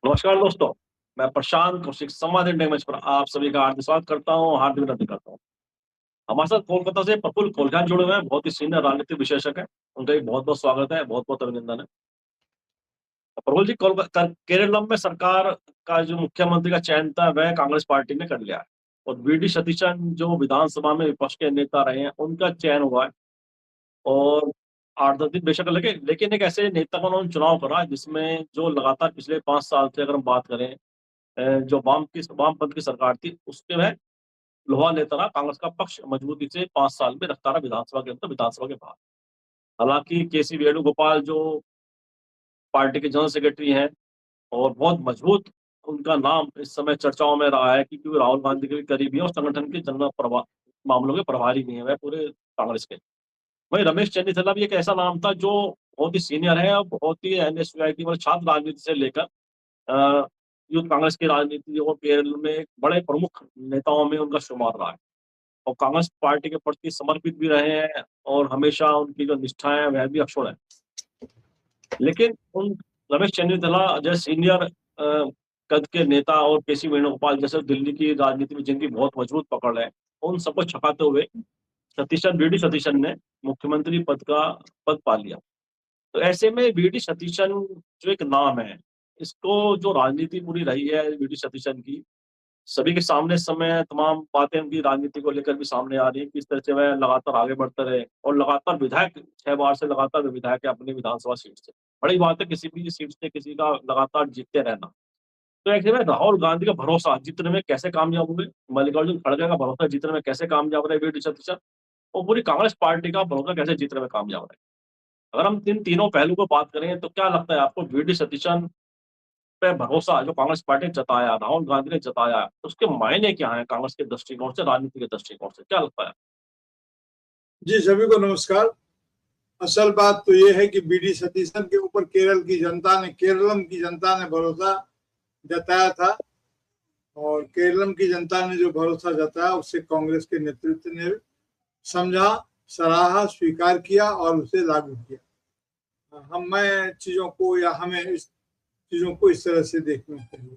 नमस्कार दोस्तों, मैं प्रशांत कौशिक संवाद इंडिया मंच पर आप सभी का हार्दिक स्वागत करता हूँ, हार्दिक अभिनंदन करता हूँ। हमारे साथ कोलकाता से प्रफुल्ल कोलखान जुड़े हुए हैं, बहुत ही सीनियर राजनीतिक विशेषज्ञ हैं। उनका भी बहुत-बहुत स्वागत है, बहुत-बहुत अभिनंदन है। प्रफुल्ल जी, केरलम में सरकार का जो मुख्यमंत्री का चयन था, वह कांग्रेस पार्टी ने कर लिया है और वीडी सतीशन जो विधानसभा में विपक्ष के नेता रहे हैं, उनका चयन हुआ है और 8-10 दिन बेशक लगे, लेकिन एक ऐसे नेता का उन्होंने चुनाव करा जिसमें जो लगातार पिछले 5 साल से अगर हम बात करें जो वामपंथ की सरकार थी, उसके वह लोहा लेता रहा, कांग्रेस का पक्ष मजबूती से 5 साल में रखता रहा विधानसभा के अंदर, विधानसभा के बाहर। हालाँकि केसी वेणुगोपाल जो पार्टी के जनरल सेक्रेटरी हैं और बहुत मजबूत उनका नाम इस समय चर्चाओं में रहा है क्योंकि वो राहुल गांधी के भी करीबी है और संगठन के जनरल मामलों के प्रभारी भी हैं वह पूरे कांग्रेस के। वहीं रमेश चन्नीथला भी एक ऐसा नाम था जो बहुत ही सीनियर है और बहुत ही एनएसयूआई की मतलब छात्र राजनीति से लेकर यूथ कांग्रेस की राजनीति और केरल में एक बड़े प्रमुख नेताओं में उनका शुमार रहा है और कांग्रेस पार्टी के प्रति समर्पित भी रहे हैं और हमेशा उनकी जो निष्ठा है वह भी अक्षुण्ण है। लेकिन उन रमेश चन्नीथला जैसे सीनियर कद के नेता और केसी वेणुगोपाल जैसे दिल्ली की राजनीति में जिनकी बहुत मजबूत पकड़ है, उन सबको छकाते हुए वीडी सतीशन ने मुख्यमंत्री पद पा लिया। तो ऐसे में वीडी सतीशन जो एक नाम है, इसको जो राजनीति पूरी रही है वीडी सतीशन की, सभी के सामने इस समय तमाम बातें उनकी राजनीति को लेकर भी सामने आ रही हैं, किस तरह से वह लगातार आगे बढ़ते रहे और लगातार विधायक 6 बार से लगातार विधायक है अपनी विधानसभा सीट से। बड़ी बात है किसी भी सीट से किसी का लगातार जीतते रहना। तो ऐसे में राहुल गांधी का भरोसा जीतने में कैसे कामयाब हुए, मल्लिकार्जुन खड़गे का भरोसा जीतने में कैसे कामयाब रहे वीडी सतीशन और पूरी कांग्रेस पार्टी का भरोसा कैसे जीतने में कामयाब रहे। अगर हम इन तीनों पहलू को बात करें तो क्या लगता है आपको वीडी सतीशन पे भरोसा जो कांग्रेस पार्टी ने जताया, राहुल गांधी ने जताया, उसके मायने क्या हैं कांग्रेस के दृष्टिकोण से, राजनीति के दृष्टिकोण से? क्या लगता है? जी सभी को नमस्कार। असल बात तो ये है कि बीडी सतीशन के ऊपर केरलम की जनता ने भरोसा जताया था और केरलम की जनता ने जो भरोसा जताया उससे कांग्रेस के नेतृत्व ने समझा, सराहा, स्वीकार किया और उसे लागू किया। हमें इस चीजों को इस तरह से देखना चाहिए।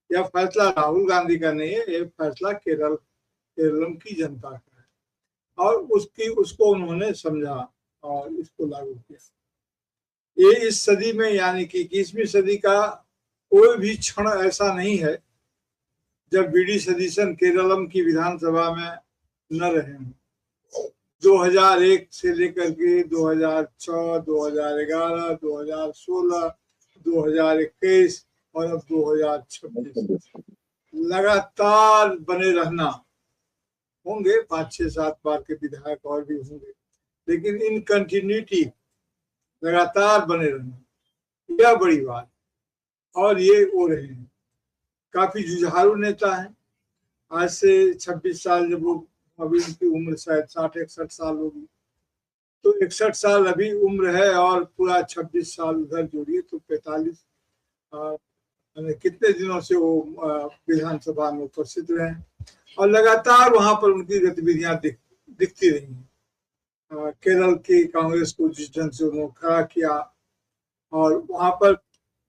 यह फैसला राहुल गांधी का नहीं है, यह फैसला केरलम की जनता का है और उसको उन्होंने समझा और इसको लागू किया। ये इस सदी में यानी कि 21वीं सदी का कोई भी क्षण ऐसा नहीं है जब बीडी सतीशन केरलम की विधानसभा में न रहे हों। 2001 से लेकर के 2006, 2011, 2016, 2021 और अब 2026 लगातार बने रहना। होंगे 5-6-7 बार के विधायक और भी होंगे, लेकिन इन कंटिन्यूटी लगातार बने रहना यह बड़ी बात। और ये हो रहे हैं, काफी जुझारू नेता हैं। आज से 26 साल, जब वो अभी उनकी उम्र शायद 60-61 साल होगी, तो 61 साल अभी उम्र है और पूरा 26 साल उधर जोड़िए तो 45 कितने दिनों से वो विधानसभा में उपस्थित रहे और लगातार वहां पर उनकी गतिविधियां दिखती रही हैं। केरल की कांग्रेस को जिस ढंग से उन्होंने खड़ा किया और वहां पर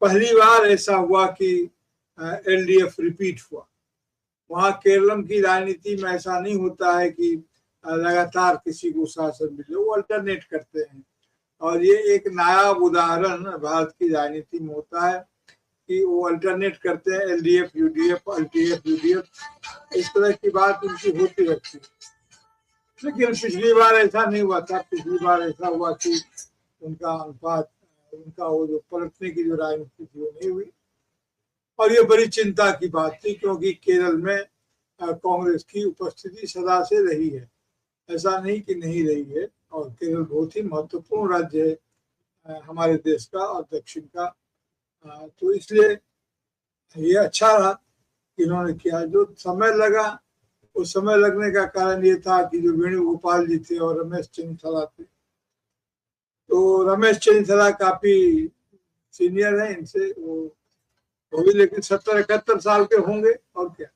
पहली बार ऐसा हुआ कि एलडीएफ रिपीट हुआ। वहां केरलम की राजनीति में ऐसा नहीं होता है कि लगातार किसी को शासन मिले, वो अल्टरनेट करते हैं और ये एक नायाब उदाहरण भारत की राजनीति में होता है कि वो अल्टरनेट करते हैं, एलडीएफ यूडीएफ, एलडीएफ यूडीएफ, इस तरह की बात उनकी होती रहती है। लेकिन पिछली बार ऐसा नहीं हुआ था। पिछली बार ऐसा हुआ कि उनका अनुपात, उनका वो जो पलटने की जो राजनीति थी वो नहीं हुई और ये बड़ी चिंता की बात थी क्योंकि केरल में कांग्रेस की उपस्थिति सदा से रही है, ऐसा नहीं कि नहीं रही है और केरल बहुत ही महत्वपूर्ण राज्य है हमारे देश का और दक्षिण का। तो इसलिए ये अच्छा रहा कि इन्होंने किया। जो समय लगा, उस समय लगने का कारण ये था कि जो वेणुगोपाल जी थे और रमेश चन्नीथला थे, तो रमेश चन्नीथला काफी सीनियर है इनसे, वो भी लेकिन 70-71 साल के होंगे और क्या,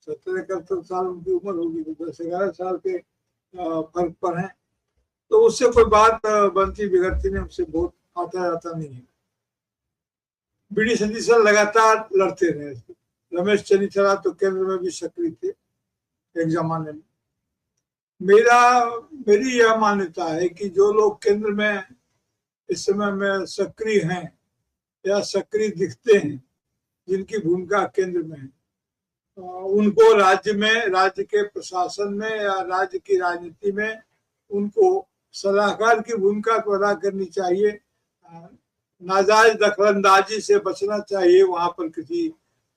70-71 साल उनकी उम्र होगी, तो 10-11 साल के फर्क पर हैं। तो उससे कोई बात बनती बिगड़ती नहीं, उससे बहुत आता जाता नहीं है। बीडी सतीशन लगातार लड़ते रहे। रमेश चन्नीथला तो केंद्र में भी सक्रिय थे एक जमाने में। मेरी यह मान्यता है कि जो लोग केंद्र में इस समय में सक्रिय हैं या सक्रिय दिखते हैं, जिनकी भूमिका केंद्र में है, उनको राज्य के प्रशासन में या राज्य की राजनीति में उनको सलाहकार की भूमिका तो अदा करनी चाहिए। नाजायज दखलंदाजी से बचना चाहिए, वहां पर किसी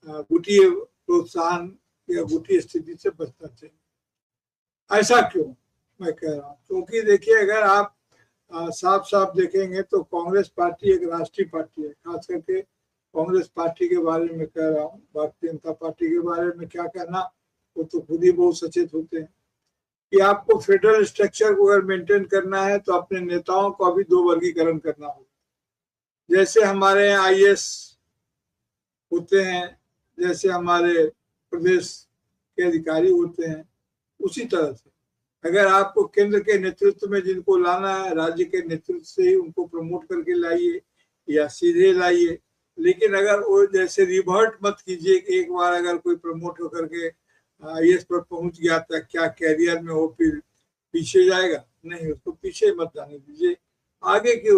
गुटीय प्रोत्साहन या गुटीय स्थिति से बचना चाहिए। ऐसा क्यों मैं कह रहा हूँ? क्योंकि देखिए, अगर आप साफ साफ देखेंगे तो कांग्रेस पार्टी एक राष्ट्रीय पार्टी है। खास करके कांग्रेस पार्टी के बारे में कह रहा हूँ, भारतीय जनता पार्टी के बारे में क्या कहना, वो तो खुद ही बहुत सचेत होते हैं कि आपको फेडरल स्ट्रक्चर को अगर मेंटेन करना है तो अपने नेताओं को अभी दो वर्गीकरण करना होगा। जैसे हमारे यहाँ IAS होते हैं, जैसे हमारे प्रदेश के अधिकारी होते हैं, उसी तरह से अगर आपको केंद्र के नेतृत्व में जिनको लाना है, राज्य के नेतृत्व से ही उनको प्रमोट करके लाइए या सीधे लाइए। लेकिन अगर वो जैसे रिवर्ट मत कीजिए कि एक बार अगर कोई प्रमोट होकर के IAS पर पहुंच गया तो क्या कैरियर में वो फिर पीछे जाएगा? नहीं, उसको पीछे मत जाने दीजिए, आगे की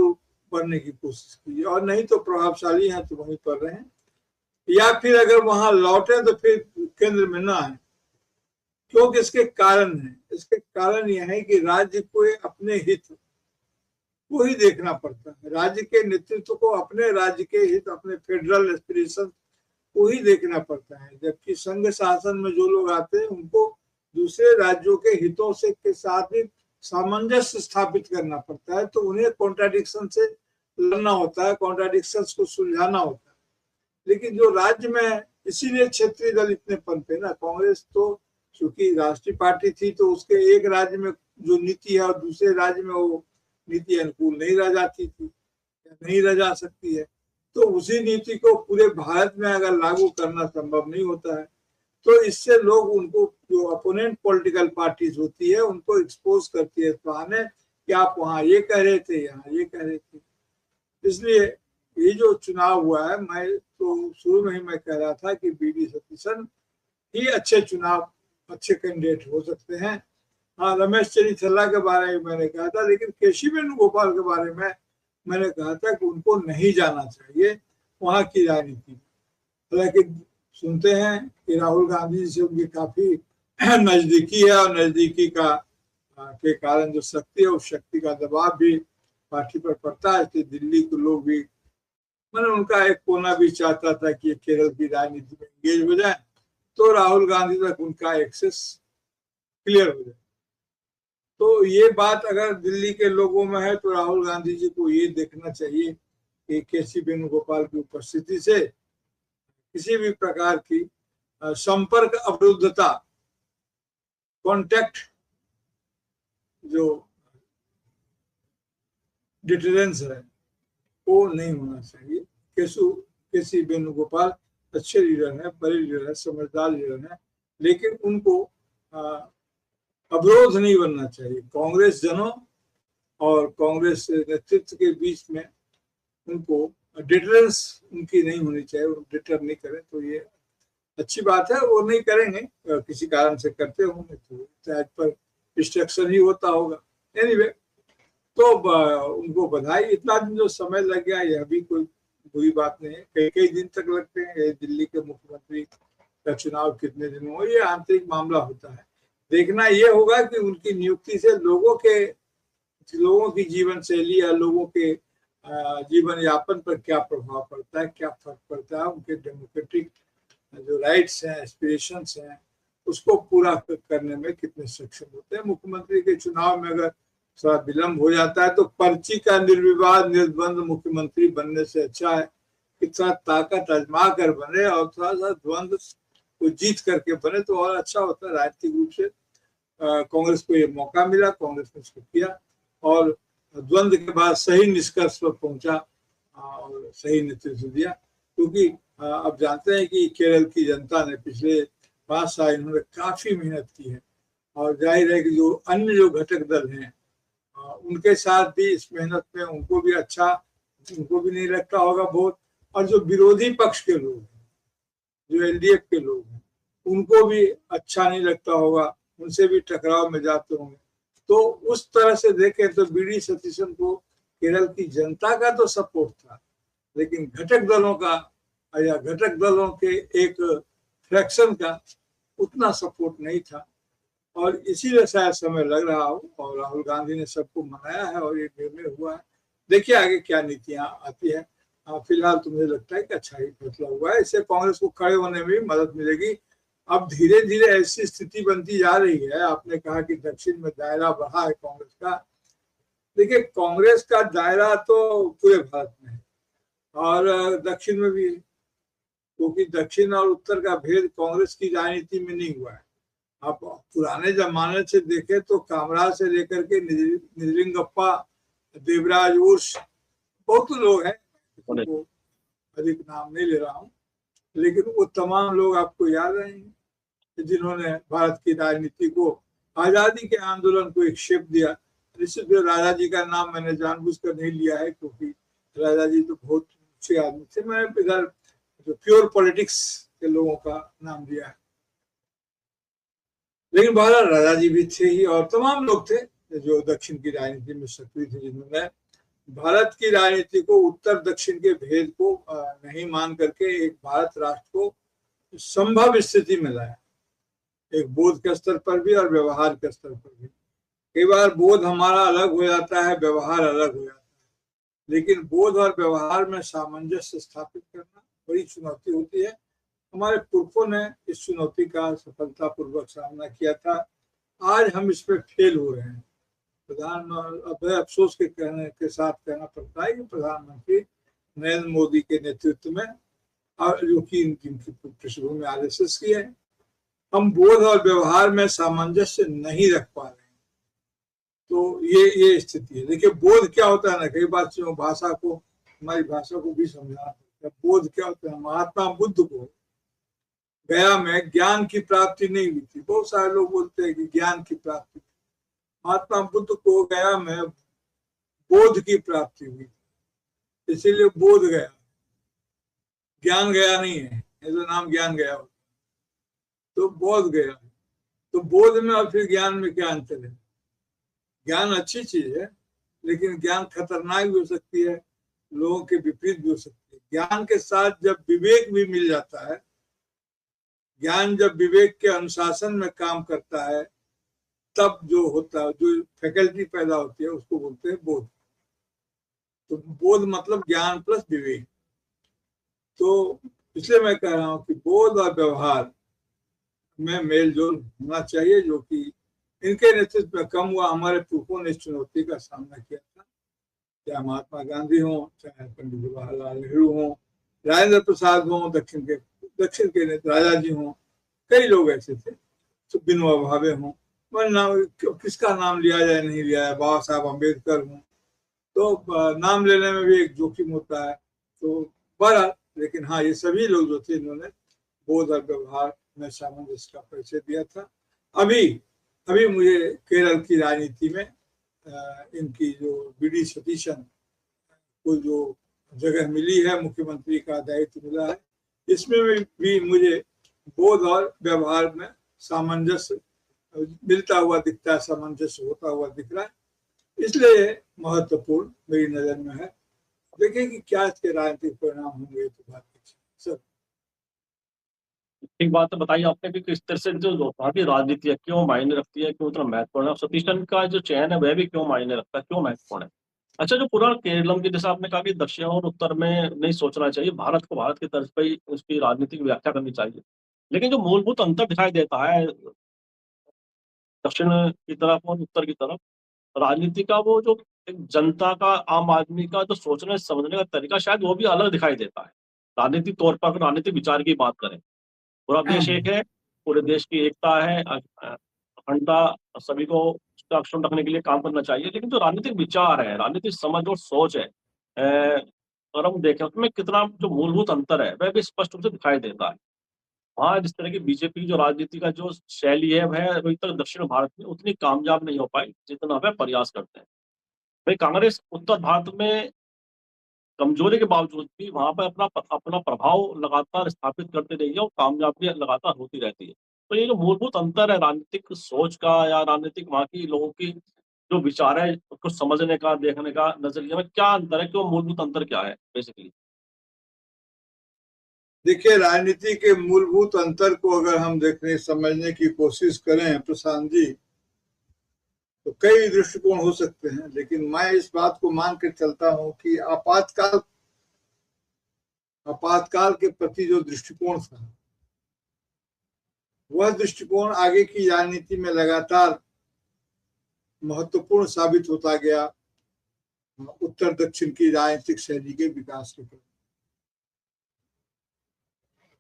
बढ़ने की कोशिश कीजिए। और नहीं तो प्रभावशाली हैं तो वहीं पर रहें, या फिर अगर वहां लौटे तो फिर केंद्र में ना आए। क्योंकि इसके कारण है, इसके कारण यह है कि राज्य को अपने हित को ही देखना पड़ता है। राज्य के नेतृत्व को अपने राज्य के हित, अपने फेडरल एस्पिरेशन को ही देखना पड़ता है, जबकि संघ शासन में जो लोग आते हैं उनको दूसरे राज्यों के हितों से के साथ ही सामंजस्य स्थापित करना पड़ता है। तो उन्हें कॉन्ट्राडिक्शन से लड़ना होता है, कॉन्ट्राडिक्शंस को सुलझाना होता है। लेकिन जो राज्य में, इसीलिए क्षेत्रीय दल इतने पनपे ना। कांग्रेस तो चूंकि राष्ट्रीय पार्टी थी तो उसके एक राज्य में जो नीति है और दूसरे राज्य में वो नीति अनुकूल नहीं रह जाती थी या नहीं रह जा सकती है। तो उसी नीति को पूरे भारत में अगर लागू करना संभव नहीं होता है तो इससे लोग उनको, जो अपोनेंट पॉलिटिकल पार्टीज होती है, उनको एक्सपोज करती है बहाने कि आप वहां ये कह रहे थे, यहाँ ये कह रहे थे। इसलिए ये जो चुनाव हुआ है, मैं तो शुरू में ही मैं कह रहा था कि बीडी सतीशन ही अच्छे चुनाव, अच्छे कैंडिडेट हो सकते हैं। हाँ, रमेश चन्नीथला के बारे में मैंने कहा था, लेकिन केसी वेणुगोपाल के बारे में मैंने कहा था कि उनको नहीं जाना चाहिए वहां की राजनीति में। हालांकि सुनते हैं कि राहुल गांधी से उनकी काफी नजदीकी है और नजदीकी का के कारण जो शक्ति है, उस शक्ति का दबाव भी पार्टी पर पड़ता है। इसलिए दिल्ली के लोग भी, मैंने उनका एक कोना भी चाहता था कि केरल की राजनीति में एंगेज हो जाए तो राहुल गांधी तक उनका एक्सेस क्लियर हो जाए। तो ये बात अगर दिल्ली के लोगों में है तो राहुल गांधी जी को ये देखना चाहिए कि केसी वेणुगोपाल की उपस्थिति से किसी भी प्रकार की संपर्क अवरुद्धता, कॉन्टैक्ट जो डिटरेंस है वो नहीं होना चाहिए। केसी वेणुगोपाल अच्छे लीडर हैं, बड़े लीडर हैं, समझदार लीडर हैं, लेकिन उनको अवरोध नहीं बनना चाहिए। कांग्रेस जनों और कांग्रेस नेतृत्व के बीच में उनको डिटरेंस उनकी नहीं होनी चाहिए, वो डिटर नहीं करें तो ये अच्छी बात है। वो नहीं करेंगे, किसी कारण से करते होंगे तो शायद पर डिस्ट्रक्शन ही होता होगा। एनीवे, तो उनको बधाई। इतना दिन जो समय लग गया यह भी कोई बुरी बात नहीं है, कई दिन तक लगते हैं। दिल्ली के मुख्यमंत्री का चुनाव कितने दिन हो, ये आंतरिक मामला होता है। देखना ये होगा कि उनकी नियुक्ति से लोगों की जीवन शैली या लोगों के जीवन यापन पर क्या प्रभाव पड़ता है, क्या फर्क पड़ता है, उनके डेमोक्रेटिक जो राइट्स हैं, एस्पिरेशंस हैं, उसको पूरा करने में कितने सक्षम होते हैं। मुख्यमंत्री के चुनाव में अगर थोड़ा विलम्ब हो जाता है तो पर्ची का निर्विवाद निर्द्वंद मुख्यमंत्री बनने से अच्छा है कि थोड़ा ताकत आजमा कर बने और थोड़ा सा द्वंद्व को जीत करके बने तो और अच्छा होता है। राजनीतिक रूप से कांग्रेस को ये मौका मिला, कांग्रेस ने इसको किया और द्वंद्व के बाद सही निष्कर्ष पर पहुंचा और सही नेतृत्व दिया। क्योंकि अब जानते हैं कि केरल की जनता ने पिछले 5 साल इन्होंने काफी मेहनत की है और जाहिर है कि जो अन्य जो घटक दल हैं उनके साथ भी इस मेहनत में उनको भी नहीं लगता होगा बहुत, और जो विरोधी पक्ष के लोग हैं, जो एलडीएफ के लोग हैं, उनको भी अच्छा नहीं लगता होगा, उनसे भी टकराव में जाते होंगे। तो उस तरह से देखें तो वी.डी. सतीशन को केरल की जनता का तो सपोर्ट था, लेकिन घटक दलों का या घटक दलों के एक फ्रैक्शन का उतना सपोर्ट नहीं था, और इसीलिए शायद समय लग रहा हो, और राहुल गांधी ने सबको मनाया है और ये निर्णय हुआ है। देखिए आगे क्या नीतियां आती है। फिलहाल तो मुझे लगता है कि अच्छा ही फैसला हुआ है, इससे कांग्रेस को खड़े होने में भी मदद मिलेगी। अब धीरे धीरे ऐसी स्थिति बनती जा रही है। आपने कहा कि दक्षिण में दायरा बढ़ा है कांग्रेस का। देखिए कांग्रेस का दायरा तो पूरे भारत में है और दक्षिण में भी है, क्योंकि दक्षिण और उत्तर का भेद कांग्रेस की राजनीति में नहीं हुआ है। आप पुराने जमाने से देखें तो कामराज से लेकर के निजलिंगप्पा, देवराज उर्स, बहुत लोग हैं, तो अधिक नाम नहीं ले रहा हूँ, लेकिन वो तमाम लोग आपको याद रहेंगे जिन्होंने भारत की राजनीति को, आजादी के आंदोलन को एक शेप दिया। निश्चित राजा जी का नाम मैंने जानबूझकर नहीं लिया है, क्योंकि राजा जी तो बहुत अच्छे आदमी थे। मैं इधर जो प्योर पॉलिटिक्स के लोगों का नाम लिया है, लेकिन बहरहाल राजा जी भी थे ही, और तमाम लोग थे जो दक्षिण की राजनीति में सक्रिय थे, जिन्होंने भारत की राजनीति को उत्तर दक्षिण के भेद को नहीं मान करके एक भारत राष्ट्र को संभव स्थिति में लाया, एक बोध के स्तर पर भी और व्यवहार के स्तर पर भी। कई बार बोध हमारा अलग हो जाता है, व्यवहार अलग हो जाता है, लेकिन बोध और व्यवहार में सामंजस्य स्थापित करना बड़ी चुनौती होती है। हमारे पुरखों ने इस चुनौती का सफलतापूर्वक सामना किया था। आज हम इस पे फेल हो रहे हैं। प्रधानमंत्री, अफसोस के कहने के साथ कहना पड़ता है कि प्रधानमंत्री नरेंद्र मोदी के नेतृत्व में, जो कि इनकी पृष्ठभूमि आरएसएस की है, हम बोध और व्यवहार में सामंजस्य नहीं रख पा रहे हैं। तो ये स्थिति है। देखिए बोध क्या होता है ना, कई बार भाषा को, हमारी भाषा को भी समझाना पड़ता है। बोध क्या होता है? महात्मा बुद्ध को गया में ज्ञान की प्राप्ति नहीं हुई थी। बहुत सारे लोग बोलते हैं कि ज्ञान की प्राप्ति, महात्मा बुद्ध को गया में बोध की प्राप्ति हुई, इसीलिए बोध गया, ज्ञान गया नहीं है। ऐसा नाम ज्ञान गया होता, तो बोध गया। तो बोध में और फिर ज्ञान में क्या अंतर है? ज्ञान अच्छी चीज है, लेकिन ज्ञान खतरनाक भी हो सकती है, लोगों के विपरीत भी हो सकती है। ज्ञान के साथ जब विवेक भी मिल जाता है, ज्ञान जब विवेक के अनुशासन में काम करता है, तब जो होता है, जो फैकल्टी पैदा होती है, उसको बोलते हैं बोध। तो बोध मतलब ज्ञान प्लस विवेक। तो इसलिए मैं कह रहा हूं कि बोध और व्यवहार में मेल जोल होना चाहिए, जो कि इनके नेतृत्व में कम हुआ। हमारे पुरखों ने इस चुनौती का सामना किया था, चाहे महात्मा गांधी हो, चाहे पंडित जवाहरलाल नेहरू हो, राजेंद्र प्रसाद हो, दक्षिण के राजा जी हो, कई लोग ऐसे थे, विनोबा भावे हो, किसका नाम लिया जाए नहीं लिया जाए, बाबा साहब अम्बेडकर हूँ, तो नाम लेने में भी एक जोखिम होता है। तो बहरहाल, लेकिन हाँ, ये सभी लोग जो थे, इन्होंने बोध और व्यवहार में सामंजस्य का परिचय दिया था। अभी मुझे केरल की राजनीति में इनकी जो वी.डी. सतीशन को जो जगह मिली है, मुख्यमंत्री का दायित्व मिला है, इसमें भी मुझे बोध और व्यवहार में सामंजस्य मिलता हुआ दिखता है, सामंजस्य होता हुआ दिख रहा है, इसलिए महत्वपूर्ण मेरी नजर में है। देखिए कि क्या इसके राजनीतिक परिणाम होंगे, तो बात सर। एक बात तो बताइए आपने भी, किस तरह से जो भारतीय राजनीति है क्यों मायने रखती है, क्यों इतना महत्वपूर्ण है, सतीशन का जो चयन है वह भी क्यों मायने रखता है, क्यों महत्वपूर्ण है? अच्छा, जो पूरा केरलम की, जैसे आपने कहा कि दक्षिण और उत्तर में नहीं सोचना चाहिए, भारत को भारत की तर्ज पर ही उसकी राजनीतिक व्याख्या करनी चाहिए, लेकिन जो मूलभूत अंतर दिखाई देता है दक्षिण की तरफ और उत्तर की तरफ राजनीति का, वो जो एक जनता का, आम आदमी का जो सोचने समझने का तरीका, शायद वो भी अलग दिखाई देता है। राजनीतिक तौर पर, राजनीतिक विचार की बात करें, पूरा देश एक है, पूरे देश की एकता है, अखंडता, सभी को अक्षुण्ण रखने के लिए काम करना चाहिए, लेकिन जो राजनीतिक विचार है, राजनीतिक समझ और सोच है, अगर हम देखें उसमें कितना जो मूलभूत अंतर है वह भी स्पष्ट रूप से दिखाई देता है। हाँ, जिस तरह की बीजेपी की जो राजनीति का जो शैली है, वह अभी तक दक्षिण भारत में उतनी कामयाब नहीं हो पाई जितना वह प्रयास करते हैं। भाई कांग्रेस उत्तर भारत में कमजोरी के बावजूद भी वहाँ पे अपना प्रभाव लगातार स्थापित करते रही है और कामयाबी लगातार होती रहती है। तो ये जो मूलभूत अंतर है राजनीतिक सोच का या राजनीतिक वहाँ की लोगों की जो विचार है, उसको समझने का, देखने का नज़रिए में क्या अंतर है? क्यों मूलभूत अंतर क्या है बेसिकली? देखिए, राजनीति के मूलभूत अंतर को अगर हम देखने समझने की कोशिश करें प्रशांत जी, तो कई दृष्टिकोण हो सकते हैं, लेकिन मैं इस बात को मान के चलता हूं कि आपातकाल के प्रति जो दृष्टिकोण था, वह दृष्टिकोण आगे की राजनीति में लगातार महत्वपूर्ण साबित होता गया उत्तर दक्षिण की राजनीतिक शैली के विकास के प्रति।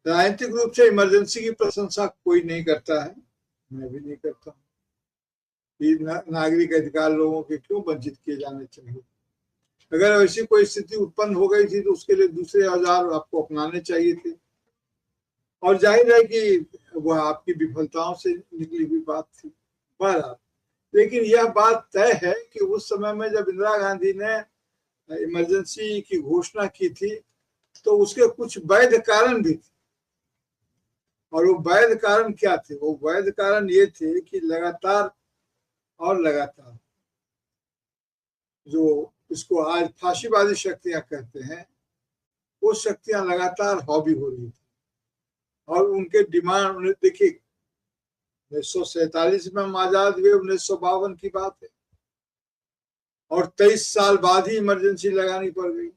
राजनीतिक रूप से इमरजेंसी की प्रशंसा कोई नहीं करता है, मैं भी नहीं करता हूँ कि नागरिक अधिकार लोगों के क्यों वंचित किए जाने चाहिए। अगर ऐसी कोई स्थिति उत्पन्न हो गई थी तो उसके लिए दूसरे औजार आपको अपनाने चाहिए थे, और जाहिर है कि वह आपकी विफलताओं से निकली हुई बात थी। बहरहाल, लेकिन यह बात तय है कि उस समय में जब इंदिरा गांधी ने इमरजेंसी की घोषणा की थी तो उसके कुछ वैध कारण भी थे, और वो वैध कारण क्या थे? वो वैध कारण ये थे कि लगातार जो इसको आज फाशीवादी शक्तियां कहते हैं, वो शक्तियां लगातार हावी हो रही थी और उनके डिमांड, देखिए 1947 में हम आजाद हुए, 1952 की बात है, और 23 साल बाद ही इमरजेंसी लगानी पड़ गई।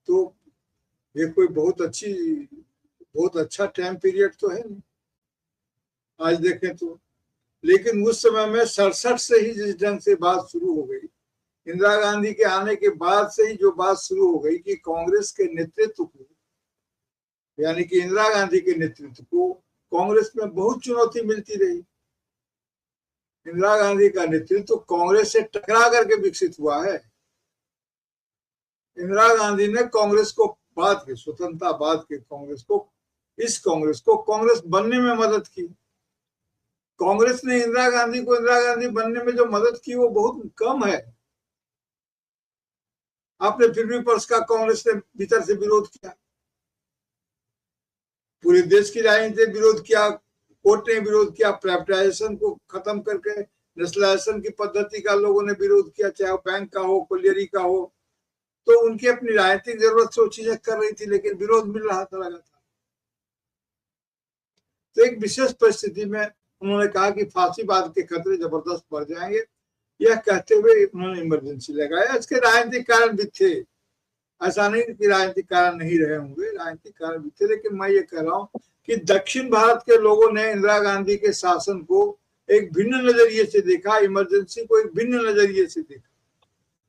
तो ये कोई बहुत अच्छा टाइम पीरियड तो है नहीं आज देखें तो। लेकिन उस समय में 67 से ही जिस ढंग से बात शुरू हो गई, इंदिरा गांधी के आने के बाद से ही जो बात शुरू हो गई कि कांग्रेस के नेतृत्व को, यानी कि इंदिरा गांधी के नेतृत्व को कांग्रेस में बहुत चुनौती मिलती रही। इंदिरा गांधी का नेतृत्व कांग्रेस से टकरा करके विकसित हुआ है। इंदिरा गांधी ने कांग्रेस को बाद के स्वतंत्रता बाद के कांग्रेस को कांग्रेस बनने में मदद की। कांग्रेस ने इंदिरा गांधी बनने में जो मदद की वो बहुत कम है। आपने फिर भी पर उसका कांग्रेस ने भीतर से विरोध किया, पूरे देश की राजनीति ने विरोध किया, कोर्ट ने विरोध किया, प्राइवेटाइजेशन को खत्म करके नेशनलाइजेशन की पद्धति का लोगों ने विरोध किया, चाहे बैंक का हो, कोलियरी का हो। तो उनकी अपनी राजनीतिक जरूरत से वो चीजें कर रही थी, लेकिन विरोध मिल रहा था लगातार। तो एक विशेष परिस्थिति में उन्होंने कहा कि फांसीवाद के खतरे जबरदस्त बढ़ जाएंगे, यह कहते हुए उन्होंने इमरजेंसी लगाया। इसके राजनीतिक कारण भी थे, ऐसा नहीं कि राजनीतिक कारण नहीं रहे होंगे, राजनीतिक कारण भी थे। लेकिन मैं ये कह रहा हूँ कि दक्षिण भारत के लोगों ने इंदिरा गांधी के शासन को एक भिन्न नजरिए से देखा, इमरजेंसी को एक भिन्न नजरिए से देखा,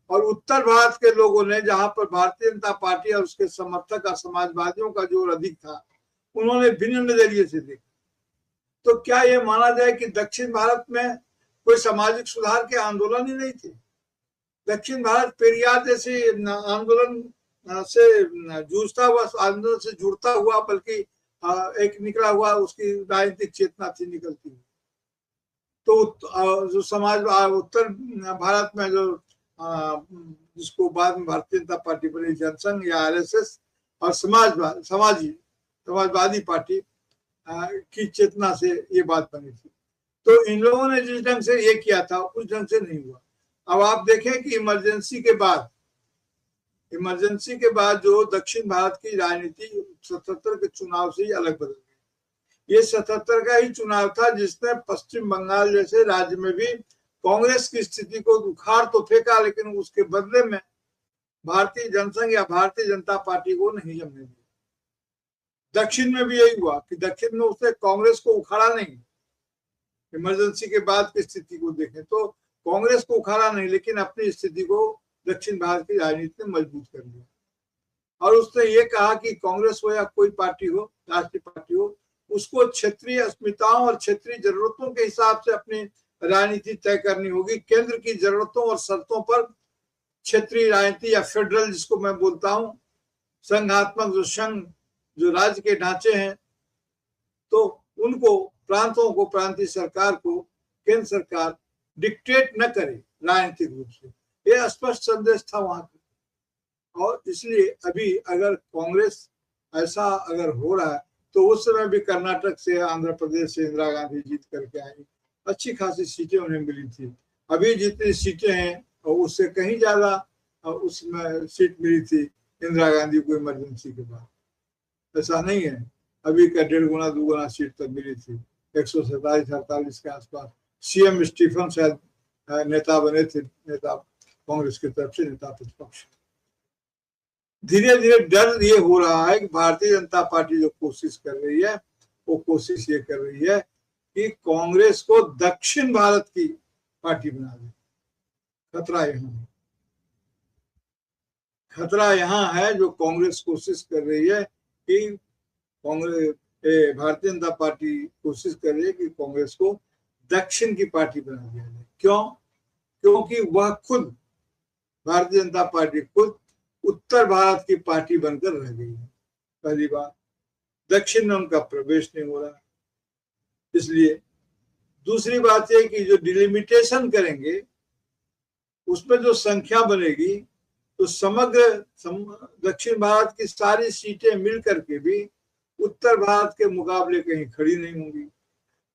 और उत्तर भारत के लोगों ने, जहां पर भारतीय जनता पार्टी और उसके समर्थक और समाजवादियों का जोर अधिक था, उन्होंने भिन्न नजरिए से देखा। तो क्या यह माना जाए कि दक्षिण भारत में कोई सामाजिक सुधार के आंदोलन ही नहीं थे? दक्षिण भारत पेरियार जैसे आंदोलन से जूझता हुआ, आंदोलन से जुड़ता हुआ, बल्कि एक निकला हुआ उसकी राजनीतिक चेतना थी निकलती हुई। तो जो समाज उत्तर भारत में जो जिसको बाद में भारतीय जनता पार्टी बनी, जनसंघ या आरएसएस और समाजवादी पार्टी की चेतना से ये बात बनी थी। तो इन लोगों ने जिस ढंग से ये किया था उस ढंग से नहीं हुआ। अब आप देखें कि इमरजेंसी के बाद जो दक्षिण भारत की राजनीति 77 के चुनाव से ही अलग बदल गई। ये 77 का ही चुनाव था जिसने पश्चिम बंगाल जैसे राज्य में भी कांग्रेस की स्थिति को उखाड़ तो फेंका, लेकिन उसके बदले में भारतीय जनसंघ या भारतीय जनता पार्टी को नहीं जमने दिया। दक्षिण में भी यही हुआ कि दक्षिण में उसने कांग्रेस को उखाड़ा नहीं। इमरजेंसी के बाद की स्थिति को देखें तो कांग्रेस को उखाड़ा नहीं, लेकिन अपनी स्थिति को दक्षिण भारत की राजनीति ने मजबूत कर लिया। और उसने ये कहा कि कांग्रेस हो या कोई पार्टी हो, राष्ट्रीय पार्टी हो, उसको क्षेत्रीय अस्मिताओं और क्षेत्रीय जरूरतों के हिसाब से अपनी राजनीति तय करनी होगी। केंद्र की जरूरतों और शर्तों पर क्षेत्रीय राजनीति या फेडरल, जिसको मैं बोलता हूं, संघात्मक जो राज्य के ढांचे हैं, तो उनको, प्रांतों को, प्रांतीय सरकार को केंद्र सरकार डिक्टेट न करे राजनीतिक रूप से। यह स्पष्ट संदेश था वहां का। और इसलिए अभी अगर कांग्रेस ऐसा अगर हो रहा है तो उस समय भी कर्नाटक से, आंध्र प्रदेश से इंदिरा गांधी जीत करके आई, अच्छी खासी सीटें उन्हें मिली थी। अभी जितनी सीटें हैं और उससे कहीं ज्यादा उसमें सीट मिली थी इंदिरा गांधी को इमरजेंसी के बाद। ऐसा नहीं है, अभी का 1.5 गुना 2 गुना सीट तक मिली थी, 147-48 के आसपास। सीएम स्टीफन शायद नेता बने थे, नेता कांग्रेस की तरफ से, नेता प्रतिपक्ष। धीरे धीरे डर ये हो रहा है कि भारतीय जनता पार्टी जो कोशिश कर रही है, वो कोशिश ये कर रही है कि कांग्रेस को दक्षिण भारत की पार्टी बना दे। खतरा यहाँ है, खतरा यहाँ है। जो कांग्रेस कोशिश कर रही है कि कांग्रेस, भारतीय जनता पार्टी कोशिश कर रही है कि कांग्रेस को दक्षिण की पार्टी बना दिया जाए। क्यों? क्योंकि वह खुद, भारतीय जनता पार्टी खुद उत्तर भारत की पार्टी बनकर रह गई है। पहली बात, दक्षिण में उनका प्रवेश नहीं हो रहा। इसलिए दूसरी बात यह कि जो डिलिमिटेशन करेंगे उसमें जो संख्या बनेगी तो समग्र दक्षिण भारत की सारी सीटें मिल करके भी उत्तर भारत के मुकाबले कहीं खड़ी नहीं होंगी।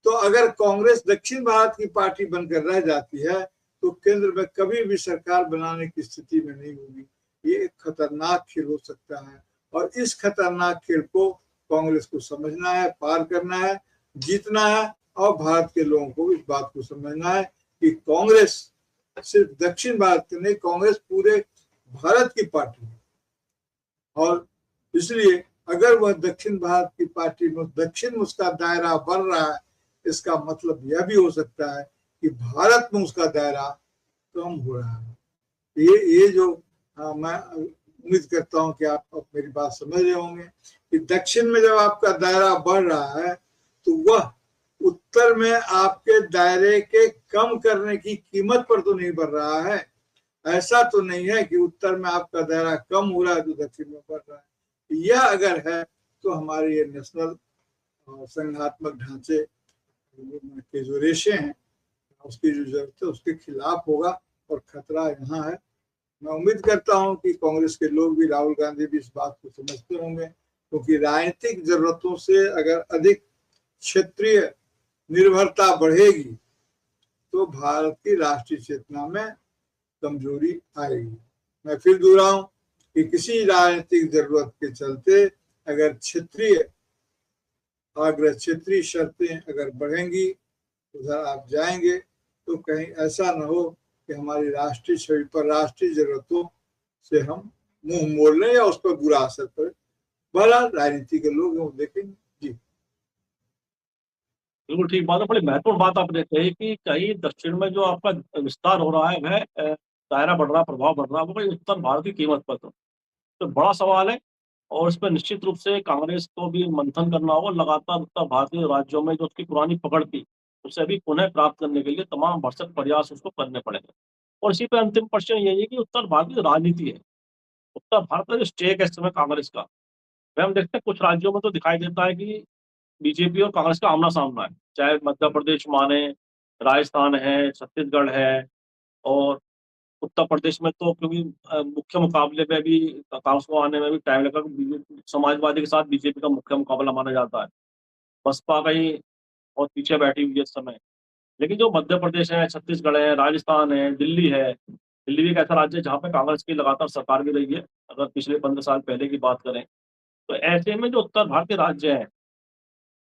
तो अगर कांग्रेस दक्षिण भारत की पार्टी बनकर रह जाती है तो केंद्र में कभी भी सरकार बनाने की स्थिति में नहीं होगी। ये एक खतरनाक खेल हो सकता है और इस खतरनाक खेल को कांग्रेस को समझना है, पार करना है, जीतना है। और भारत के लोगों को इस बात को समझना है कि कांग्रेस सिर्फ दक्षिण भारत की नहीं, कांग्रेस पूरे भारत की पार्टी है। और इसलिए अगर वह दक्षिण भारत की पार्टी में, दक्षिण में उसका दायरा बढ़ रहा है, इसका मतलब यह भी हो सकता है कि भारत में उसका दायरा कम हो रहा है। ये जो मैं उम्मीद करता हूं कि आप मेरी बात समझ रहे होंगे कि दक्षिण में जब आपका दायरा बढ़ रहा है तो वह उत्तर में आपके दायरे के कम करने की कीमत पर तो नहीं बढ़ रहा है। ऐसा तो नहीं है कि उत्तर में आपका दायरा कम हो रहा है तो दक्षिण में बढ़ रहा है। यह अगर है तो हमारे ये नेशनल संघात्मक ढांचे के जो रेशे हैं, उसकी जो जरूरत है, उसके खिलाफ होगा और खतरा यहाँ है। मैं उम्मीद करता हूं कि कांग्रेस के लोग भी, राहुल गांधी भी इस बात को समझते होंगे, क्योंकि राजनीतिक जरूरतों से अगर अधिक क्षेत्रीय निर्भरता बढ़ेगी तो भारत की राष्ट्रीय चेतना में कमजोरी आएगी। मैं फिर दोहराऊं कि किसी राजनीतिक जरूरत के चलते अगर क्षेत्रीय आग्रह, क्षेत्रीय शर्तें अगर बढ़ेंगी, उधर आप जाएंगे तो कहीं ऐसा न हो कि हमारी राष्ट्रीय छवि पर, राष्ट्रीय जरूरतों से हम मुंह मोड़ लें या उस पर बुरा असर पड़े। बहरहाल राजनीति के लोग वो देखेंगे। जी बिल्कुल ठीक बात है। बड़ी महत्वपूर्ण बात आपने कही कि कहीं दक्षिण में जो आपका विस्तार हो रहा है, वह दायरा बढ़ रहा है, प्रभाव बढ़ रहा है, वो कहीं उत्तर भारत की कीमत पर। तो बड़ा सवाल है और इस पर निश्चित रूप से कांग्रेस को भी मंथन करना होगा। लगातार उत्तर भारतीय राज्यों में जो उसकी पुरानी पकड़ थी, उसे अभी पुनः प्राप्त करने के लिए तमाम भरसक प्रयास उसको करने पड़ेंगे। और इसी पे अंतिम प्रश्न यही है कि उत्तर भारत की राजनीति है, उत्तर भारत का जो स्टेक है इस समय कांग्रेस का, वह हम देखते हैं कुछ राज्यों में तो दिखाई देता है कि बीजेपी और कांग्रेस का आमना सामना है। चाहे मध्य प्रदेश माने, राजस्थान है, छत्तीसगढ़ है, और उत्तर प्रदेश में तो क्योंकि मुख्य मुकाबले में भी कांग्रेस को आने में भी टाइम लगा। समाजवादी के साथ बीजेपी का मुख्य मुकाबला माना जाता है। बसपा कहीं बहुत पीछे बैठी हुई है इस समय। लेकिन जो मध्य प्रदेश है, छत्तीसगढ़ है, राजस्थान है, दिल्ली है, दिल्ली भी एक ऐसा राज्य है जहाँ पे कांग्रेस की लगातार सरकार भी रही है, अगर पिछले 15 साल पहले की बात करें। तो ऐसे में जो उत्तर भारतीय राज्य है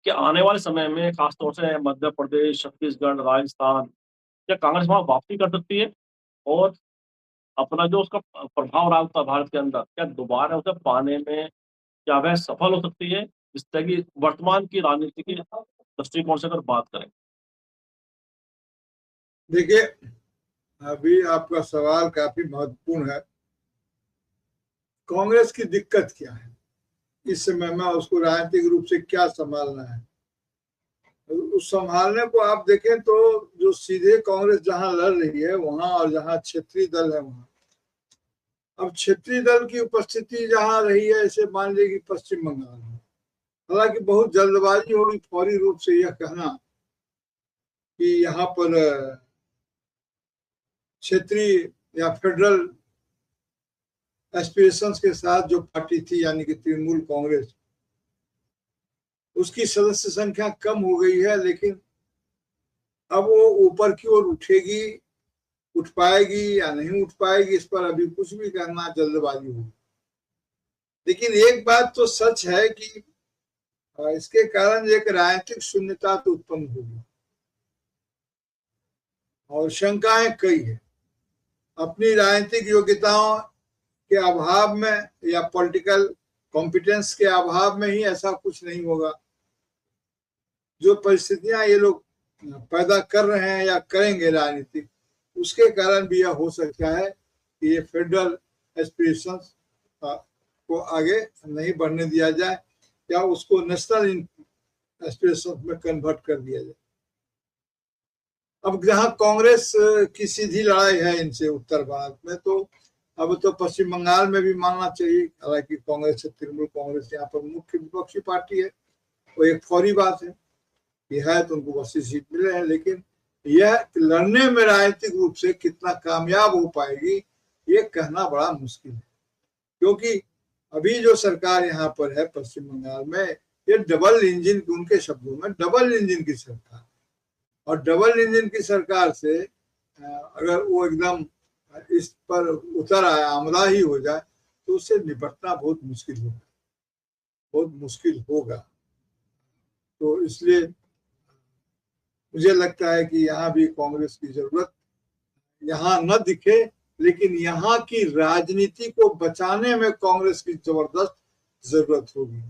कि आने वाले समय में खासतौर से मध्य प्रदेश, छत्तीसगढ़, राजस्थान, क्या कांग्रेस वहां वापसी कर सकती है? और अपना जो उसका प्रभाव रहा उत्तर भारत के अंदर, क्या दोबारा उसे पाने में क्या वह सफल हो सकती है? जिस तरह की वर्तमान की राजनीति के दृष्टिकोण से अगर बात करें। देखिए, अभी आपका सवाल काफी महत्वपूर्ण है। कांग्रेस की दिक्कत क्या है इस समय में, उसको राजनीतिक रूप से क्या संभालना है? उस संभालने को आप देखें तो जो सीधे कांग्रेस जहां लड़ रही है वहां, और जहां क्षेत्रीय दल है वहां, अब क्षेत्रीय दल की उपस्थिति जहां रही है, इसे मान लीजिए कि पश्चिम बंगाल में, हालांकि बहुत जल्दबाजी होगी फौरी रूप से यह कहना कि यहाँ पर क्षेत्रीय या फेडरल एस्पिरेशंस के साथ जो पार्टी थी यानी कि तृणमूल कांग्रेस, उसकी सदस्य संख्या कम हो गई है, लेकिन अब वो ऊपर की ओर उठेगी, उठ पाएगी या नहीं उठ पाएगी, इस पर अभी कुछ भी कहना जल्दबाजी होगी। लेकिन एक बात तो सच है कि इसके कारण एक राजनीतिक शून्यता तो उत्पन्न होगी और शंकाएं कई है। अपनी राजनीतिक योग्यताओं के अभाव में या पॉलिटिकल कॉम्पिटेंस के अभाव में ही ऐसा कुछ नहीं होगा। जो परिस्थितियां ये लोग पैदा कर रहे हैं या करेंगे राजनीतिक, उसके कारण भी यह हो सकता है कि ये फेडरल एस्पिरेशंस को आगे नहीं बढ़ने दिया जाए या उसको नेशनल एस्पिरेशंस में कन्वर्ट कर दिया जाए। अब जहां कांग्रेस की सीधी लड़ाई है इनसे उत्तर भारत में, तो अब तो पश्चिम बंगाल में भी मानना चाहिए, हालांकि कांग्रेस से तृणमूल कांग्रेस यहाँ पर मुख्य विपक्षी पार्टी है, वो एक फौरी बात है, ये है तो उनको 80 सीट मिले हैं, लेकिन यह लड़ने में राजनीतिक रूप से कितना कामयाब हो पाएगी ये कहना बड़ा मुश्किल है। क्योंकि अभी जो सरकार यहाँ पर है पश्चिम बंगाल में, ये डबल इंजन, उनके शब्दों में डबल इंजन की सरकार, और डबल इंजन की सरकार से अगर वो एकदम इस पर उतर आया, आमदा ही हो जाए, तो उससे निपटना बहुत मुश्किल होगा, बहुत मुश्किल होगा। तो इसलिए मुझे लगता है कि यहाँ भी कांग्रेस की जरूरत यहाँ न दिखे, लेकिन यहाँ की राजनीति को बचाने में कांग्रेस की जबरदस्त जरूरत होगी।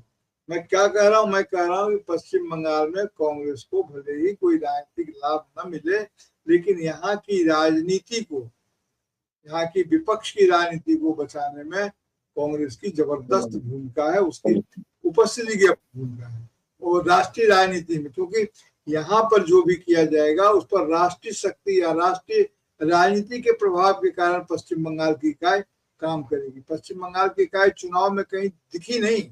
मैं क्या कह रहा हूँ? मैं कह रहा हूँ कि पश्चिम बंगाल में कांग्रेस को भले ही कोई राजनीतिक लाभ न मिले, लेकिन यहाँ की राजनीति को, यहाँ की विपक्ष की राजनीति को बचाने में कांग्रेस की जबरदस्त भूमिका है, उसकी उपस्थिति की भूमिका है। और राष्ट्रीय राजनीति में, क्योंकि यहाँ पर जो भी किया जाएगा उस पर राष्ट्रीय शक्ति या राष्ट्रीय राजनीति के प्रभाव के कारण पश्चिम बंगाल की इकाई काम करेगी। पश्चिम बंगाल की इकाई चुनाव में कहीं दिखी नहीं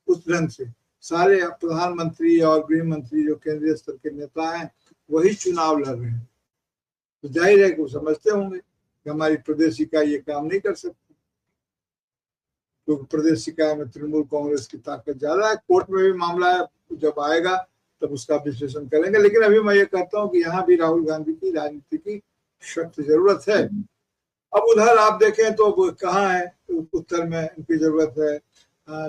उस ढंग से। सारे प्रधानमंत्री और गृह मंत्री जो केंद्रीय स्तर के नेता हैं वही चुनाव लड़ रहे हैं, तो जाहिर है कि वो समझते होंगे कि हमारी प्रदेश इकाई ये काम नहीं कर सकती, क्योंकि प्रदेश इकाई में तृणमूल कांग्रेस की ताकत ज्यादा है। कोर्ट में भी मामला जब आएगा तब उसका विश्लेषण करेंगे, लेकिन अभी मैं ये कहता हूँ कि यहाँ भी राहुल गांधी की राजनीति की सख्त जरूरत है। अब उधर आप देखें तो कहाँ है, उत्तर में इनकी जरूरत है।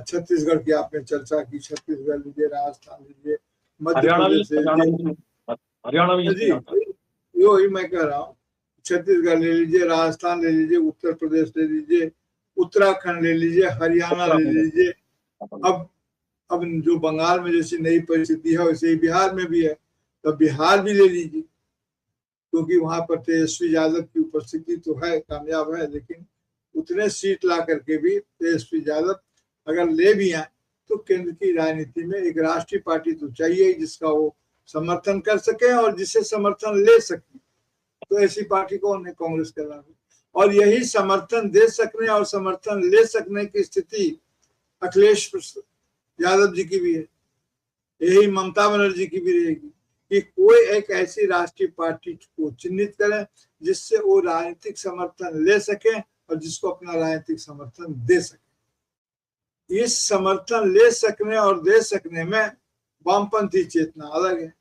छत्तीसगढ़ की आपने चर्चा की, छत्तीसगढ़ लीजिए, राजस्थान लीजिए, मध्य प्रदेश हरियाणा भी, यो ही मैं कह रहा हूँ, छत्तीसगढ़ ले लीजिए, राजस्थान ले लीजिए, उत्तर प्रदेश ले लीजिए, उत्तराखंड ले लीजिए, हरियाणा ले लीजिए। अब जो बंगाल में जैसी नई परिस्थिति है वैसे ही बिहार में भी है, तो बिहार भी ले लीजिए, क्योंकि वहां पर तेजस्वी यादव की उपस्थिति तो है, कामयाब है, लेकिन उतने सीट ला करके भी तेजस्वी यादव अगर ले भी आए तो केंद्र की राजनीति में एक राष्ट्रीय पार्टी तो चाहिए जिसका वो समर्थन कर सके और जिसे समर्थन ले सके। तो ऐसी पार्टी कौन है? कांग्रेस के अलावा। और यही समर्थन दे सकने और समर्थन ले सकने की स्थिति अखिलेश यादव जी की भी है, यही ममता बनर्जी की भी रहेगी कि कोई एक ऐसी राष्ट्रीय पार्टी को चिन्हित करें जिससे वो राजनीतिक समर्थन ले सके और जिसको अपना राजनीतिक समर्थन दे सके। इस समर्थन ले सकने और दे सकने में वामपंथी चेतना अलग है।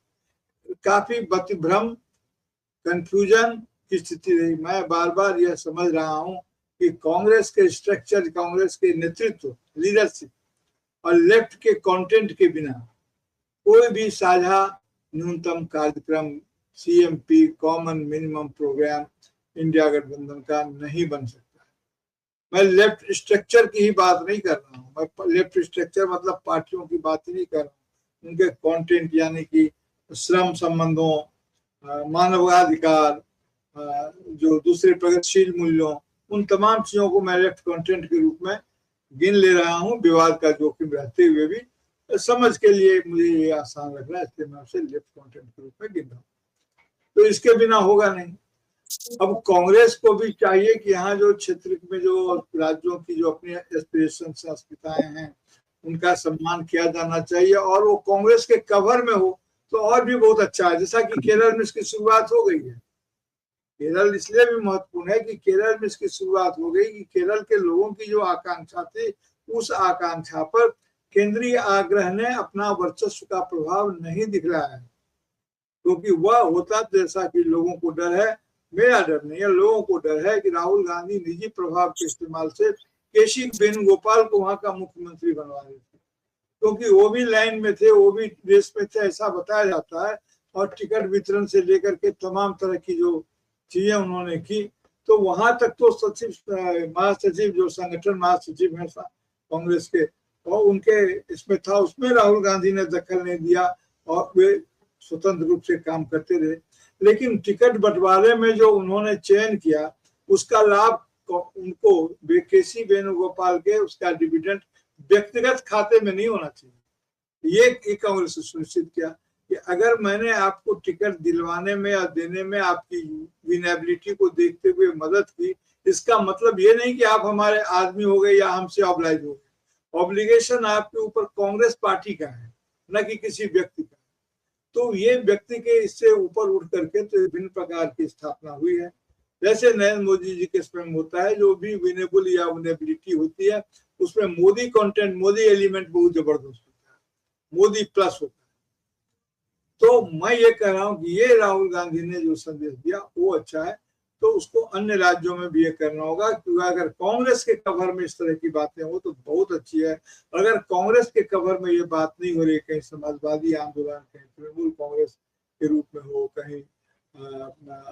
काफी भ्रम, कंफ्यूजन की स्थिति रही। मैं बार बार यह समझ रहा हूं कि कांग्रेस के स्ट्रक्चर, कांग्रेस के नेतृत्व, लीडरशिप और लेफ्ट के कंटेंट के बिना कोई भी साझा न्यूनतम कार्यक्रम, CMP, common minimum programme India गठबंधन का नहीं बन सकता। मैं लेफ्ट स्ट्रक्चर की ही बात नहीं कर रहा हूँ, मैं लेफ्ट स्ट्रक्चर मतलब पार्टियों की बात ही नहीं कर रहा हूँ। उनके कंटेंट यानी कि श्रम संबंधों, मानवाधिकार, जो दूसरे प्रगतिशील मूल्यों, उन तमाम चीजों को मैं लेफ्ट कंटेंट के रूप में गिन ले रहा हूँ, विवाद का जोखिम रहते हुए भी। समझ के लिए मुझे ये आसान लग रहा है, इसलिए मैं उसे लेफ्ट कंटेंट के रूप में गिन रहा हूँ। तो इसके बिना होगा नहीं। अब कांग्रेस को भी चाहिए कि यहाँ जो क्षेत्र में जो राज्यों की जो अपनी एस्पिरेशन, संस्कृताएं हैं, उनका सम्मान किया जाना चाहिए और वो कांग्रेस के कवर में हो तो और भी बहुत अच्छा है। जैसा कि केरल में इसकी शुरुआत हो गई है, केरल इसलिए भी महत्वपूर्ण है कि केरल में इसकी शुरुआत हो गई कि केरल के लोगों की जो आकांक्षा थी, उस आकांक्षा पर केंद्रीय आग्रह ने अपना वर्चस्व का प्रभाव नहीं दिखलाया है, क्योंकि वह होता जैसा कि लोगों को डर है, मेरा डर नहीं है, लोगों को डर है कि राहुल गांधी निजी प्रभाव के इस्तेमाल से केसी वेणुगोपाल को वहां का मुख्यमंत्री बनवा रहे थे, क्योंकि वो भी लाइन में थे, वो भी देश में थे, ऐसा बताया जाता है। और टिकट वितरण से लेकर के तमाम तरह की जो चीजें उन्होंने की, तो वहां तक तो सचिव महासचिव जो संगठन महासचिव है कांग्रेस के, और उनके इसमें था, उसमें राहुल गांधी ने दखल नहीं दिया और वे स्वतंत्र रूप से काम करते रहे। लेकिन टिकट बंटवारे में जो उन्होंने चयन किया, उसका लाभ उनको केसी वेणुगोपाल के उसका डिविडेंड व्यक्तिगत खाते में नहीं होना चाहिए। ये कांग्रेस ने सुनिश्चित किया कि अगर मैंने आपको टिकट दिलवाने में या देने में आपकी विनेबिलिटी को देखते हुए मदद की, इसका मतलब ये नहीं कि आप हमारे आदमी हो गए या हमसे ऑब्लाइज हो गए। ऑब्लिगेशन आपके ऊपर कांग्रेस पार्टी का है, न कि किसी व्यक्ति का। तो ये व्यक्ति के इससे ऊपर उठ करके तो विभिन्न प्रकार की स्थापना हुई है। जैसे नरेंद्र मोदी जी के इसमें होता है, जो भी विनेबल या विनेबिलिटी होती है, उसमें मोदी कंटेंट, मोदी एलिमेंट बहुत जबरदस्त होता है, मोदी प्लस होता है। तो मैं ये कह रहा हूं कि ये राहुल गांधी ने जो संदेश दिया वो अच्छा है, तो उसको अन्य राज्यों में भी ये करना होगा। क्योंकि अगर कांग्रेस के कवर में इस तरह की बातें हो तो बहुत अच्छी है। अगर कांग्रेस के कवर में ये बात नहीं हो रही, कहीं समाजवादी आंदोलन, कहीं तृणमूल कांग्रेस के रूप में हो, कहीं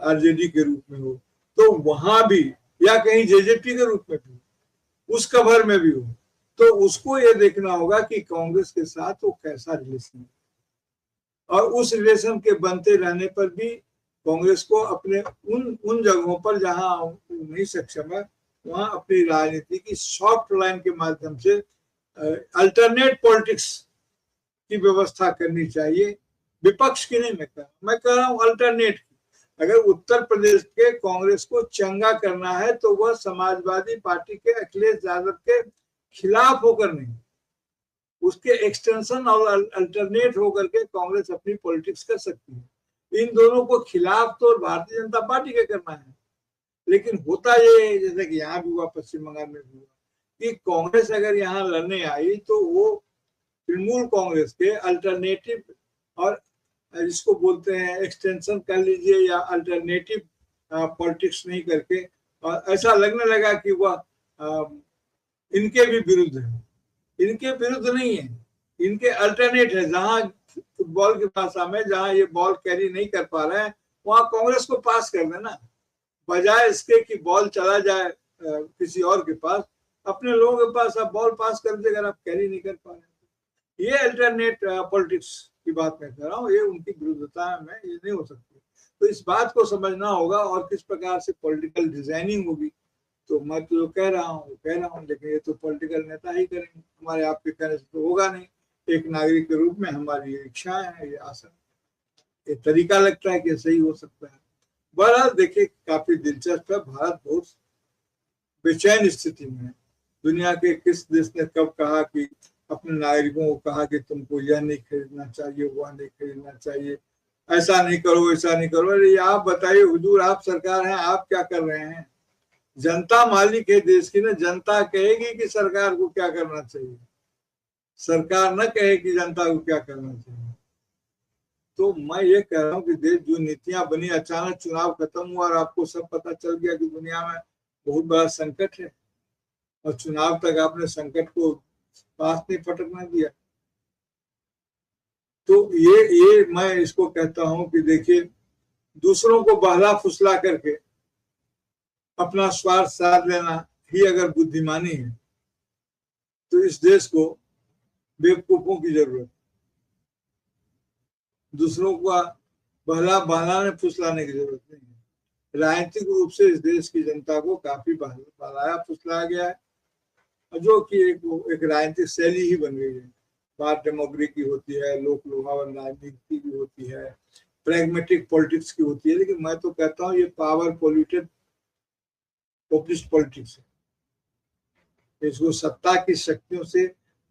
आरजेडी के रूप में हो, तो वहां भी, या कहीं जेजेपी के रूप में भी, उस कवर में भी हो, तो उसको ये देखना होगा कि कांग्रेस के साथ वो कैसा रिलेशन है, और उस रिलेशन के बनते रहने पर भी कांग्रेस को अपने उन जगहों पर जहां नहीं सक्षम है, वहां अपनी राजनीति की सॉफ्ट लाइन के माध्यम से अल्टरनेट पॉलिटिक्स की व्यवस्था करनी चाहिए। विपक्ष की नहीं मैं कह रहा हूं अल्टरनेट की। अगर उत्तर प्रदेश के कांग्रेस को चंगा करना है तो वह समाजवादी पार्टी के अखिलेश यादव के खिलाफ होकर नहीं, उसके एक्सटेंशन और अल्टरनेट होकर के कांग्रेस अपनी पॉलिटिक्स कर सकती है। इन दोनों को खिलाफ तो भारतीय जनता पार्टी के करना है। लेकिन होता ये, जैसे कि यहाँ भी हुआ, पश्चिम बंगाल में भी हुआ, कि कांग्रेस अगर यहाँ लड़ने आई तो वो तृणमूल कांग्रेस के अल्टरनेटिव, और जिसको बोलते हैं एक्सटेंशन कर लीजिए या अल्टरनेटिव पॉलिटिक्स नहीं करके, और ऐसा लगने लगा कि वह इनके भी विरुद्ध है। इनके विरुद्ध नहीं है, इनके अल्टरनेट है। जहां फुटबॉल की भाषा में, जहां ये बॉल कैरी नहीं कर पा रहे हैं, वहां कांग्रेस को पास कर देना, बजाय इसके कि बॉल चला जाए किसी और के पास, अपने लोगों के पास आप बॉल पास कर दे अगर आप कैरी नहीं कर पा रहे। ये अल्टरनेट पॉलिटिक्स की बात मैं कर रहा हूँ, ये उनकी विरुद्धता में ये नहीं हो सकती। तो इस बात को समझना होगा, और किस प्रकार से पॉलिटिकल डिजाइनिंग होगी। तो मैं तो कह रहा हूँ, लेकिन ये तो पॉलिटिकल नेता ही करेंगे, हमारे आपके कहने से तो होगा नहीं। एक नागरिक के रूप में हमारी ये इच्छाएं है, ये आशा, ये तरीका लगता है कि सही हो सकता है। बहरहाल देखिए, काफी दिलचस्प है। भारत बहुत बेचैन स्थिति में है। दुनिया के किस देश ने कब कहा कि अपने नागरिकों को कहा कि तुमको यह नहीं खरीदना चाहिए, वह नहीं खरीदना चाहिए, ऐसा नहीं करो, ऐसा नहीं करो। अरे आप बताइए हुजूर, आप सरकार हैं, आप क्या कर रहे हैं? जनता मालिक है देश की ना, जनता कहेगी कि सरकार को क्या करना चाहिए, सरकार न कहे कि जनता को क्या करना चाहिए। तो मैं ये कह रहा हूँ कि देश जो नीतियां बनी, अचानक चुनाव खत्म हुआ और आपको सब पता चल गया कि दुनिया में बहुत बड़ा संकट है, और चुनाव तक आपने संकट को पास नहीं पटकने दिया। तो ये मैं इसको कहता हूं कि देखिए, दूसरों को बहला फुसला करके अपना स्वार्थ साध लेना ही अगर बुद्धिमानी है, तो इस देश को बेवकूफों की जरूरत, दूसरों को बहलाने फुसलाने की जरूरत नहीं है। राजनीतिक रूप से इस देश की जनता को काफी बहलाया फुसलाया गया है, जो कि एक राजनीतिक शैली ही बन गई है। बात डेमोक्रेसी की होती है, लोक लुभावन राजनीति की होती है, प्रैग्मेटिक पॉलिटिक्स की होती है। लेकिन मैं तो कहता हूँ ये पावर पोल्यूटेड पॉपुलिस्ट पॉलिटिक्स है। इसको सत्ता की शक्तियों से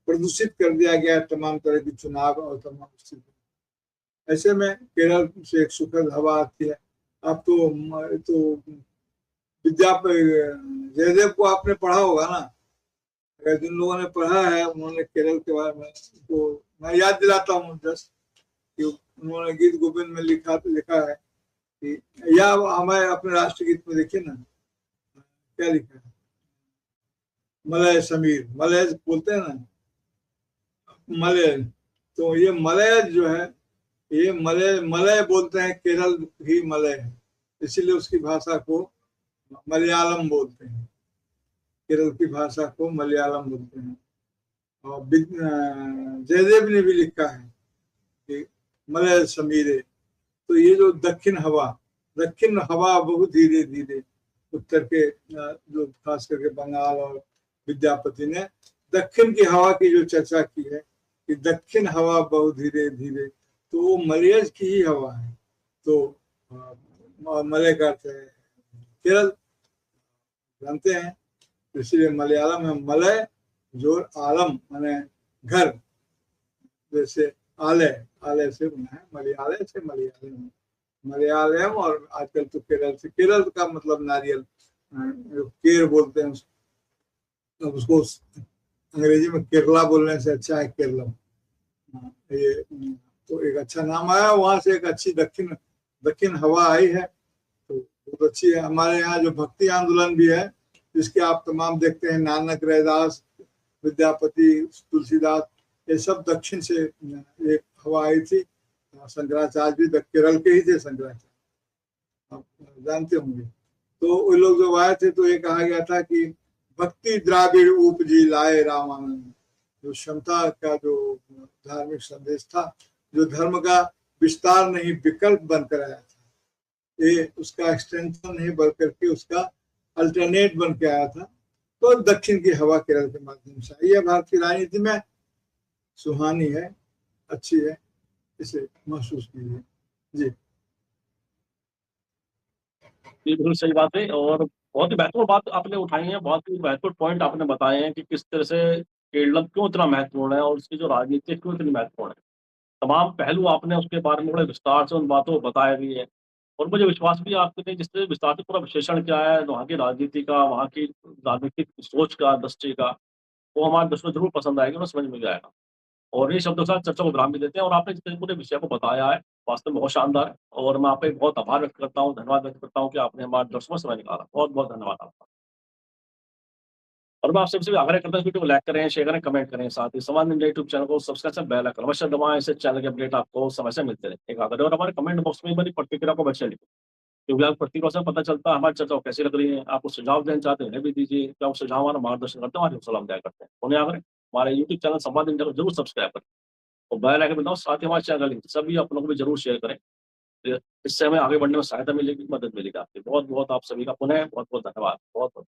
प्रदूषित कर दिया गया है, तमाम तरह की चुनाव और तमाम स्थिति। ऐसे में केरल से एक सुखद हवा आती है, आप तो विद्या जयदेव को आपने पढ़ा होगा ना, अगर जिन लोगों ने पढ़ा है उन्होंने केरल के बारे में, तो मैं याद दिलाता हूँ जस्ट कि उन्होंने गीत गोविंद में लिखा है कि, या हमें अपने राष्ट्रगीत में देखिए ना क्या लिखा है, मलय समीर, मलय बोलते हैं ना, मलय, तो ये मलय जो है, ये मलय मलय बोलते हैं, केरल ही मलय है, इसीलिए उसकी भाषा को मलयालम बोलते हैं, केरल की भाषा को मलयालम बोलते हैं। और जयदेव ने भी लिखा है कि मलय समीरे, तो ये जो दक्षिण हवा बहुत धीरे धीरे उत्तर के जो खास करके बंगाल और विद्यापति ने दक्षिण की हवा की जो चर्चा की है कि दक्षिण हवा बहुत धीरे धीरे, तो वो मलयज की ही हवा है, तो मलय का अर्थ है केरल, जानते हैं, इसलिए मलयालम में मलय जोर आलम माने घर, जैसे आलय से बना है, मलयालय से मलयालम, और आजकल तो केरल का मतलब नारियल, केर बोलते हैं उसको अंग्रेजी में केरला बोलने से अच्छा है केरलम, ये तो एक अच्छा नाम आया, वहां से एक अच्छी दक्षिण हवा आई है, तो बहुत अच्छी है। हमारे यहाँ जो भक्ति आंदोलन भी है, जिसके आप तमाम देखते हैं, नानक, रैदास, विद्यापति, तुलसीदास, ये सब दक्षिण से एक हवा आई थी। शंकराचार्य भी केरल के ही थे, शंकराचार्य आप जानते होंगे। तो वो लोग जब आए थे तो ये कहा गया था कि भक्ति द्राविड़ उपजी लाए रामानंद, जो क्षमता का जो धार्मिक संदेश था, जो धर्म का विस्तार नहीं विकल्प बनकर आया था, ये उसका एक्सटेंशन नहीं बन करके उसका अल्टरनेट बन के आया था, तो दक्षिण की हवा केरल के माध्यम से आई है। भारत की राजनीति में सुहानी है, अच्छी है, इसे महसूस कीजिए। जी बिल्कुल सही बात है, और बहुत ही महत्वपूर्ण बात आपने उठाई है, बहुत ही महत्वपूर्ण पॉइंट आपने बताए हैं कि किस तरह से केरल क्यों इतना महत्वपूर्ण है और उसकी जो राजनीति क्यों इतनी महत्वपूर्ण है। तमाम पहलू आपने उसके बारे में बड़े विस्तार से उन बातों को बताया भी है, और मुझे विश्वास भी है आपने जिस तरह विस्तार से पूरा विश्लेषण किया है वहाँ की राजनीति का, वहाँ की राजनीतिक सोच का, दृष्टि का, वो हमारे दर्शकों को जरूर पसंद आएगा और समझ में भी आएगा। और इन्हीं शब्दों के साथ चर्चा को विराम भी देते हैं, और आपने जितने पूरे विषय को बताया है वास्तव में बहुत शानदार है, और मैं आपका बहुत आभार व्यक्त करता हूँ, धन्यवाद व्यक्त करता हूँ कि आपने हमारे दर्शकों में समय निकाला। बहुत बहुत धन्यवाद आपका। और मैं आपसे भी आग्रह करता हूँ, वीडियो को लाइक करें, शेयर करें, कमेंट करें, साथ ही समाज इंडिया यूट्यूब चैनल को सब्सक्राइब, बेल आइकन अवश्य दबाएं, इससे चैनल के अपडेट आपको समय से मिलते रहे। एक आग्रह, और हमारे कमेंट बॉक्स में बनी प्रतिक्रिया को अवश्य लिखें, क्योंकि आप प्रतिक्रिया से पता चलता है हमारी चर्चा कैसी लग रही है। आपको सुझाव देना चाहते हैं, उन्हें भी दीजिए, क्या सुझाव हमारा मार्गदर्शन करते हैं, हमारी सलाह दिया करते हैं। उन्हें आग्रह, हमारे यूट्यूब चैनल संवाद इंडिया को जरूर सब्सक्राइब करें और बेल आइकन दबाओ, साथ ही हमारे चैनल लिंक सभी आप लोगों को भी जरूर शेयर करें, इससे हमें आगे बढ़ने में सहायता मिलेगी, मदद मिलेगी आपकी। बहुत बहुत आप सभी का पुनः बहुत बहुत धन्यवाद। बहुत बहुत